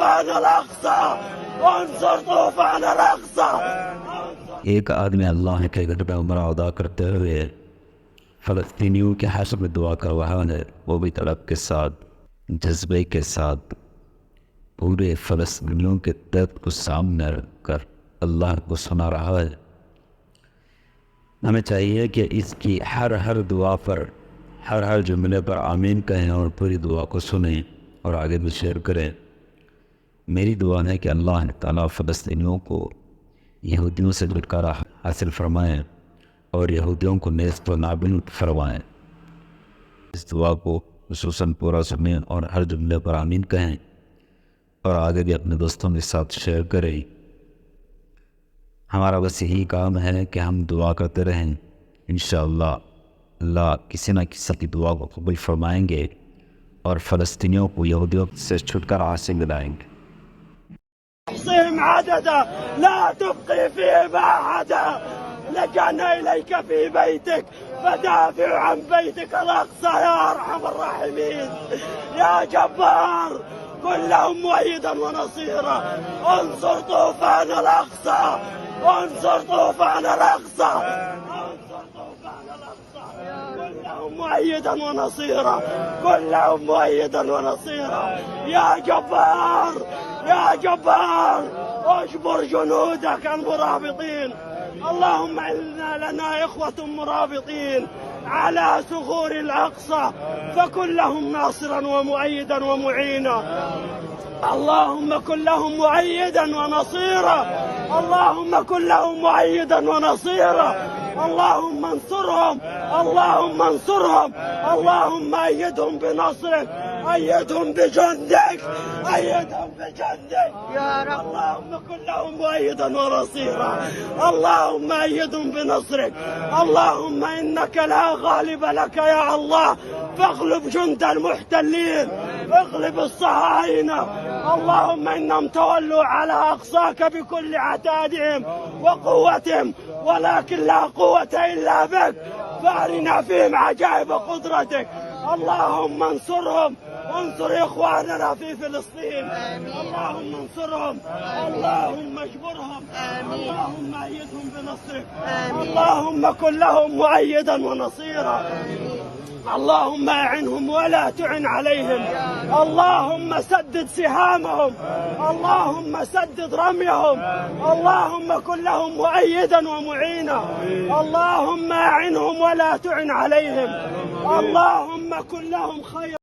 طوفان الأقصى، انصر طوفان الأقصى. एक आदमी अल्लाह के घर में उम्र अदा करते हुए फ़लस्तीनियों के हश्र में दुआ कर रहा है, वो भी तड़प के साथ, जज्बे के साथ, पूरे फ़लस्तीनियों के दर्द को सामने रख कर अल्लाह को सुना रहा है। हमें चाहिए कि इसकी हर दुआ पर, हर जुमले पर आमीन कहें और पूरी दुआ को सुनें और आगे भी शेयर करें। मेरी दुआ है कि अल्लाह ताला फ़लस्तीनियों को यहूदियों से छुटकारा हासिल फरमाएँ और यहूदियों को नेस्त व नाबूद फरमाएँ। इस दुआ को खुसूसन पूरा सुनें और हर जुमले पर आमीन कहें और आगे भी अपने दोस्तों के साथ शेयर करें। हमारा बस यही काम है कि हम दुआ करते रहें। इंशाअल्लाह अल्लाह किसी न किसी की दुआ को कबूल फरमाएंगे और फ़लस्तीनियों को यहूदियों से छुटकारा हासिल दिलाएंगे। احصهم عددا لا تبقي فيهم أحدا، لجأنا إليك في بيتك فدافع عن بيتك الأقصى يا أرحم الراحمين. يا جبار كن لهم مؤيدا ونصيرا، انصر طوفان الأقصى، انصر طوفان الأقصى، انصر طوفان الأقصى. كن لهم مؤيدا ونصيرا، كن لهم مؤيدا ونصيرا. يا جبار يا جبار اجبر جنودك المرابطين. اللهم إنا لنا إخوة مرابطين على ثغور الأقصى، فكن لهم ناصرا ومؤيدا ومعينا. اللهم كن لهم مؤيدا ونصيرا، اللهم كن لهم مؤيدا ونصيرا. اللهم انصرهم، اللهم انصرهم، اللهم أيدهم بنصرك، أيدهم بجندك، أيدهم بجندك يا رب. اللهم كن لهم مؤيدا ونصيرا، اللهم أيدهم بنصرك. اللهم إنك لا غالب لك يا الله، فاغلب جند المحتلين، اغلب الصهاينة. اللهم إنهم تولوا على أقصاك بكل عتادهم وقوتهم، ولكن لا قوة إلا بك، فأرنا فيهم عجائب قدرتك. اللهم انصرهم، انصر إخواننا في فلسطين. اللهم انصرهم، اللهم اجبرهم، اللهم أيدهم بنصرك. اللهم كن لهم مؤيدا ونصيرا. اللهم أعنهم ولا تعن عليهم، اللهم سدد سهامهم، اللهم سدد رميهم. اللهم كن لهم مؤيدا ومعينا. اللهم أعنهم ولا تعن عليهم، اللهم كن لهم خير.